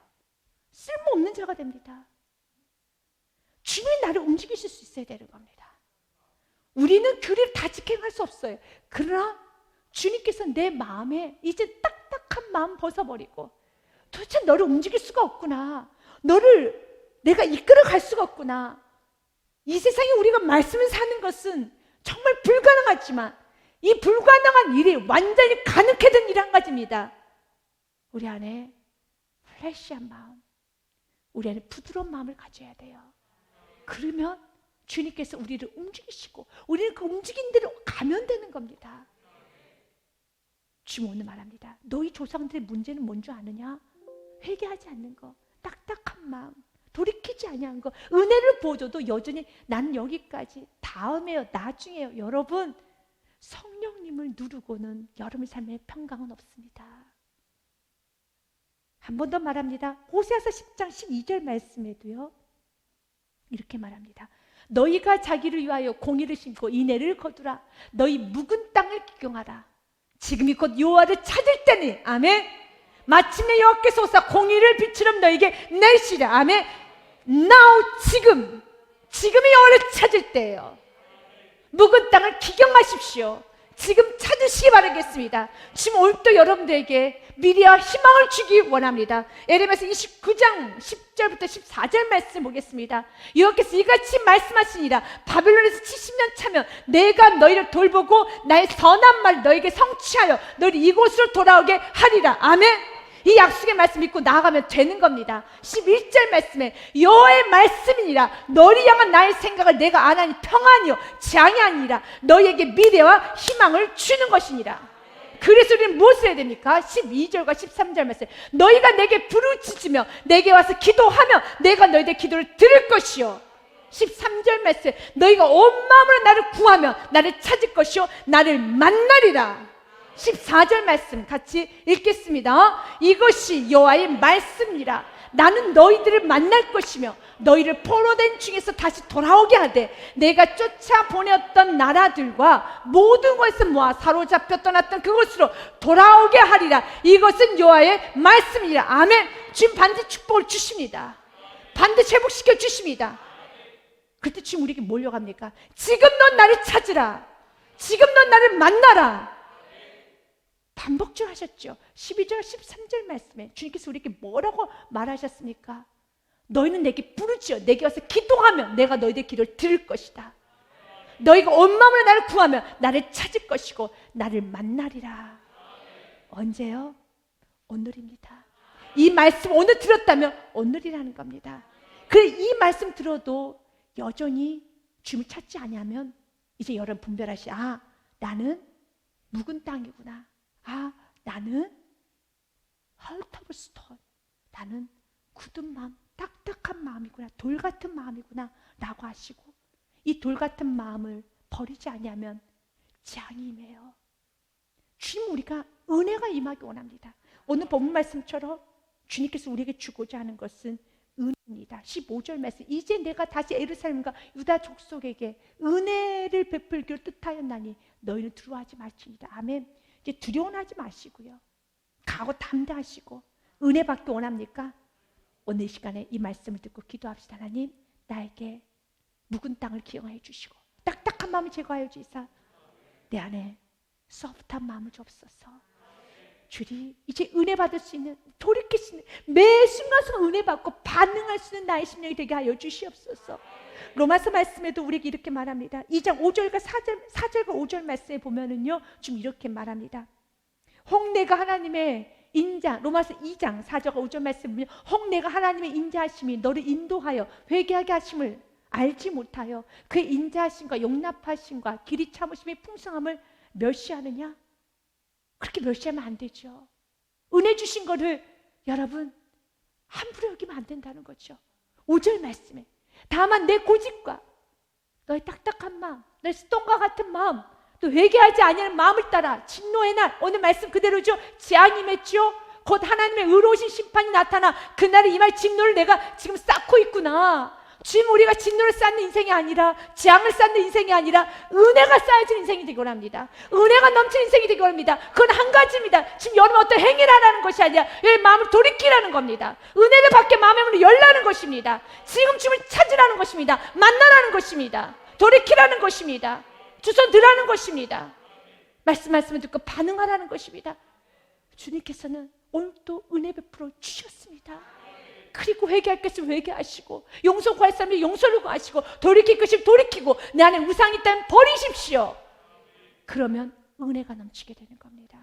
쓸모없는 자가 됩니다. 주님이 나를 움직이실 수 있어야 되는 겁니다. 우리는 규례를 다 지켜갈 수 없어요. 그러나 주님께서 내 마음에 이제 딱딱한 마음 벗어버리고 도대체 너를 움직일 수가 없구나. 너를 내가 이끌어갈 수가 없구나. 이 세상에 우리가 말씀을 사는 것은 정말 불가능하지만 이 불가능한 일이 완전히 가능케 된 일 한 가지입니다. 우리 안에 플래시한 마음, 우리 안에 부드러운 마음을 가져야 돼요. 그러면 주님께서 우리를 움직이시고 우리는 그 움직인 대로 가면 되는 겁니다. 주님 오늘 말합니다. 너희 조상들의 문제는 뭔 줄 아느냐? 회개하지 않는 거, 딱딱한 마음, 돌이키지 아니한 거, 은혜를 보여줘도 여전히 나는 여기까지, 다음에요, 나중에요. 여러분 성령님을 누르고는 여러분의 삶에 평강은 없습니다. 한 번 더 말합니다. 호세아서 10장 12절 말씀에도요 이렇게 말합니다. 너희가 자기를 위하여 공의를 심고 인애를 거두라. 너희 묵은 땅을 기경하라. 지금이 곧 여호와를 찾을 때니. 아멘. 마침내 여호와께서 오사 공의를 빛으로 너희에게 내시라. 아멘. Now 지금이 여호와를 찾을 때예요. 묵은 땅을 기경하십시오. 지금 찾으시기 바라겠습니다. 지금 오늘도 여러분들에게 미래와 희망을 주기 원합니다. 에레미야서 29장 10절부터 14절 말씀 보겠습니다. 여호와께서 이같이 말씀하시니라. 바벨론에서 70년 차면 내가 너희를 돌보고 나의 선한 말 너에게 성취하여 너희를 이곳으로 돌아오게 하리라. 아멘. 이 약속의 말씀 믿고 나아가면 되는 겁니다. 11절 말씀에 여호와의 말씀이니라. 너를 향한 나의 생각을 내가 아나니 평안이요 재앙이 아니라 너희에게 미래와 희망을 주는 것이니라. 그래서 우리는 무엇을 해야 됩니까? 12절과 13절 말씀. 너희가 내게 부르짖으며 내게 와서 기도하며 내가 너희들 기도를 들을 것이요. 13절 말씀. 너희가 온 마음으로 나를 구하며 나를 찾을 것이요 나를 만나리라. 14절 말씀 같이 읽겠습니다. 이것이 여호와의 말씀이라. 나는 너희들을 만날 것이며 너희를 포로된 중에서 다시 돌아오게 하되 내가 쫓아보냈던 나라들과 모든 것을 모아 사로잡혀 떠났던 그곳으로 돌아오게 하리라. 이것은 여호와의 말씀이라. 아멘. 주님 반드시 축복을 주십니다. 반드시 회복시켜 주십니다. 그때 주님 우리에게 몰려갑니까? 지금 넌 나를 찾으라. 지금 넌 나를 만나라. 반복적으로 하셨죠. 12절 13절 말씀에 주님께서 우리에게 뭐라고 말하셨습니까? 너희는 내게 부르짖어 내게 와서 기도하면 내가 너희들 기도를 들을 것이다. 너희가 온 마음으로 나를 구하면 나를 찾을 것이고 나를 만나리라. 언제요? 오늘입니다. 이 말씀 오늘 들었다면 오늘이라는 겁니다. 그래 이 말씀 들어도 여전히 주님을 찾지 아니하면 이제 여러분 분별하시. 아 나는 묵은 땅이구나. 아 나는 heart of stone. 나는 굳은 마음 딱딱한 마음이구나. 돌 같은 마음이구나 라고 하시고 이 돌 같은 마음을 버리지 아니하면 재앙이 임해요. 주님 우리가 은혜가 임하기 원합니다. 오늘 본문 말씀처럼 주님께서 우리에게 주고자 하는 것은 은혜입니다. 15절 말씀. 이제 내가 다시 예루살렘과 유다 족속에게 은혜를 베풀기를 뜻하였나니 너희는 두려워하지 말지니라. 아멘. 이제 두려워하지 마시고요. 각오 담대하시고 은혜 받기 원합니까? 오늘 이 시간에 이 말씀을 듣고 기도합시다. 하나님 나에게 묵은 땅을 기용하여 주시고 딱딱한 마음을 제거하여 주시사 내 안에 소프트한 마음을 주옵소서. 주님 이제 은혜 받을 수 있는 돌이킬 수 있는 매 순간순간 은혜 받고 반응할 수 있는 나의 심령이 되게 하여 주시옵소서. 로마서 말씀에도 우리에게 이렇게 말합니다. 2장 5절과 4절과 5절 말씀에 보면은요 좀 이렇게 말합니다. 혹 내가 하나님의 인자, 로마서 2장 4절과 5절 말씀에 보면 혹 내가 하나님의 인자하심이 너를 인도하여 회개하게 하심을 알지 못하여 그의 인자하심과 용납하심과 길이 참으심의 풍성함을 멸시하느냐? 그렇게 멸시하면 안 되죠. 은혜 주신 거를 여러분 함부로 여기면 안 된다는 거죠. 5절 말씀에 다만 내 고집과 너의 딱딱한 마음, 너의 스톤과 같은 마음, 또 회개하지 아니하는 마음을 따라 진노의 날, 오늘 말씀 그대로죠. 재앙이 임했죠. 곧 하나님의 의로우신 심판이 나타나 그날에 임할 진노를 내가 지금 쌓고 있구나. 지금 우리가 진노를 쌓는 인생이 아니라 재앙을 쌓는 인생이 아니라 은혜가 쌓여진 인생이 되기 원합니다. 은혜가 넘치는 인생이 되기 원합니다. 그건 한 가지입니다. 지금 여러분 어떤 행위를 하라는 것이 아니라 여러분 마음을 돌이키라는 겁니다. 은혜를 받게 마음의 문을 열라는 것입니다. 지금 주님을 찾으라는 것입니다. 만나라는 것입니다. 돌이키라는 것입니다. 주소 들라는 것입니다. 말씀을 듣고 반응하라는 것입니다. 주님께서는 오늘도 은혜 베풀어 주셨습니다. 그리고 회개할 것을 회개하시고 용서 구할 사람이 용서를 구하시고 돌이킬 것을 돌이키고 내 안에 우상이 있다면 버리십시오. 그러면 은혜가 넘치게 되는 겁니다.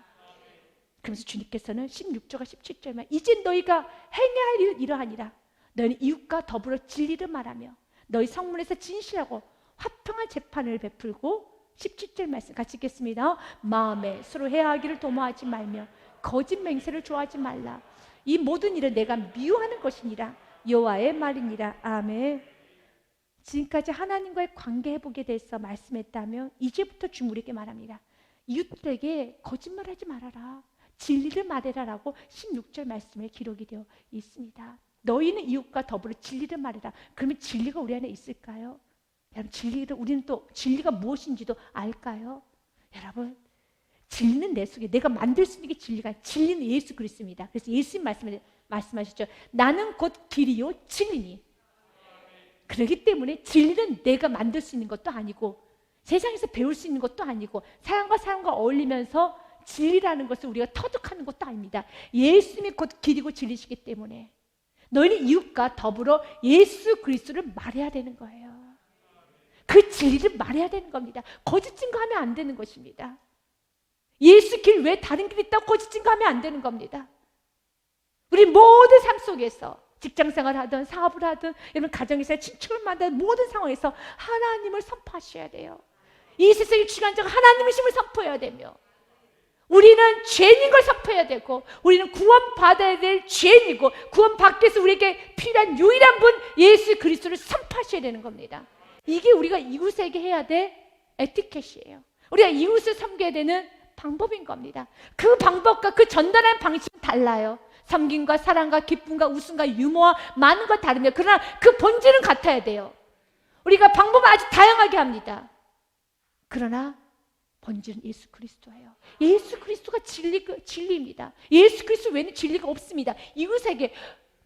그러면서 주님께서는 16절과 17절만 이제 너희가 행해야 할 일은 이러하니라. 너희는 이웃과 더불어 진리를 말하며 너희 성문에서 진실하고 화평한 재판을 베풀고 17절 말씀 같이 읽겠습니다. 마음에 서로 해하기를 도모하지 말며 거짓 맹세를 좋아하지 말라. 이 모든 일은 내가 미워하는 것이니라. 여호와의 말이니라. 아멘. 지금까지 하나님과의 관계 회복에 대해서 말씀했다면 이제부터 주님 우리에게 말합니다. 이웃들에게 거짓말하지 말아라. 진리를 말해라라고 16절 말씀에 기록이 되어 있습니다. 너희는 이웃과 더불어 진리를 말해라. 그러면 진리가 우리 안에 있을까요? 여러분 진리를 우리는 또 진리가 무엇인지도 알까요? 여러분 진리는 내 속에 내가 만들 수 있는 게 진리가 진리는 예수 그리스도입니다. 그래서 예수님 말씀하셨죠. 나는 곧 길이요 진리니. 그렇기 때문에 진리는 내가 만들 수 있는 것도 아니고 세상에서 배울 수 있는 것도 아니고 사람과 어울리면서 진리라는 것을 우리가 터득하는 것도 아닙니다. 예수님이 곧 길이고 진리시기 때문에 너희는 이웃과 더불어 예수 그리스도를 말해야 되는 거예요. 그 진리를 말해야 되는 겁니다. 거짓 증거하면 안 되는 것입니다. 예수 길 외에 다른 길이 있다고 거짓 증거하면 안 되는 겁니다. 우리 모든 삶 속에서 직장생활을 하든 사업을 하든 여러분 가정에서 친척을 만나는 모든 상황에서 하나님을 선포하셔야 돼요. 이 세상의 주관자가 하나님이심을 선포해야 되며 우리는 죄인인 걸 선포해야 되고 우리는 구원받아야 될 죄인이고 구원받기 위해서 우리에게 필요한 유일한 분 예수 그리스도를 선포하셔야 되는 겁니다. 이게 우리가 이웃에게 해야 될 에티켓이에요. 우리가 이웃을 섬겨야 되는 방법인 겁니다. 그 방법과 그 전달하는 방식은 달라요. 섬김과 사랑과 기쁨과 웃음과 유머와 많은 것 다르며 그러나 그 본질은 같아야 돼요. 우리가 방법은 아주 다양하게 합니다. 그러나 본질은 예수 그리스도예요. 예수 그리스도가 진리입니다. 예수 그리스도 외에는 진리가 없습니다. 이웃에게,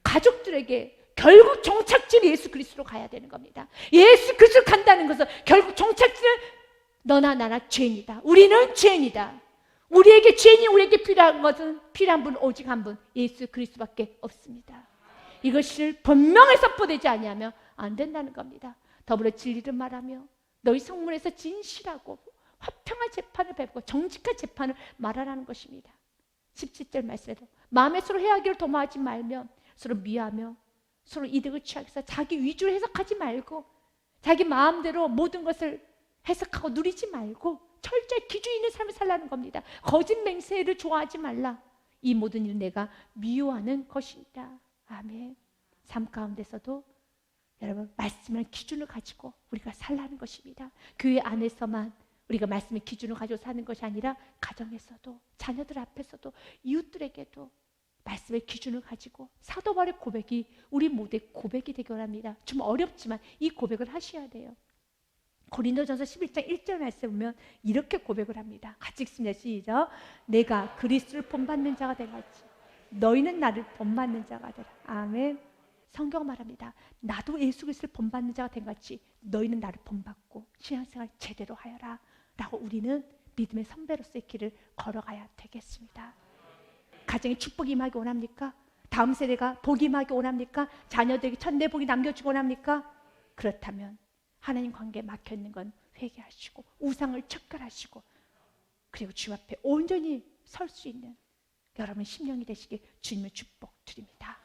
가족들에게 결국 종착지는 예수 그리스도로 가야 되는 겁니다. 예수 그리스도로 간다는 것은 결국 종착지는 너나 나나 죄인이다. 우리는 죄인이다. 우리에게 죄인이 우리에게 필요한 것은 필요한 분 오직 한 분 예수 그리스도밖에 없습니다. 이것을 분명히 선포되지 아니하면 안 된다는 겁니다. 더불어 진리를 말하며 너희 성문에서 진실하고 화평한 재판을 베푸고 정직한 재판을 말하라는 것입니다. 17절 말씀에도 마음에 서로 해하기를 도모하지 말며 서로 미워하며 서로 이득을 취하기 위해서 자기 위주로 해석하지 말고 자기 마음대로 모든 것을 해석하고 누리지 말고 철저히 기준 있는 삶을 살라는 겁니다. 거짓 맹세를 좋아하지 말라. 이 모든 일은 내가 미워하는 것이다. 아멘. 삶 가운데서도 여러분 말씀을 기준을 가지고 우리가 살라는 것입니다. 교회 안에서만 우리가 말씀의 기준을 가지고 사는 것이 아니라 가정에서도 자녀들 앞에서도 이웃들에게도 말씀의 기준을 가지고 사도 바울의 고백이 우리 모두의 고백이 되기 원합니다. 좀 어렵지만 이 고백을 하셔야 돼요. 고린도전서 11장 1절 말씀 보면 이렇게 고백을 합니다. 같이 읽습니다. 시작. 내가 그리스도를 본받는 자가 되겠지. 너희는 나를 본받는 자가 되라. 아멘. 성경 말합니다. 나도 예수 그리스도를 본받는 자가 된 같이 너희는 나를 본받고 신앙생활 제대로 하여라. 라고 우리는 믿음의 선배로서의 길을 걸어가야 되겠습니다. 가정에 축복이 임하기 원합니까? 다음 세대가 복이 임하기 원합니까? 자녀들에게 천대 복이 남겨주기 원합니까? 그렇다면 하나님 관계에 막혀있는 건 회개하시고 우상을 척결하시고 그리고 주 앞에 온전히 설 수 있는 여러분 심령이 되시길 주님의 축복 드립니다.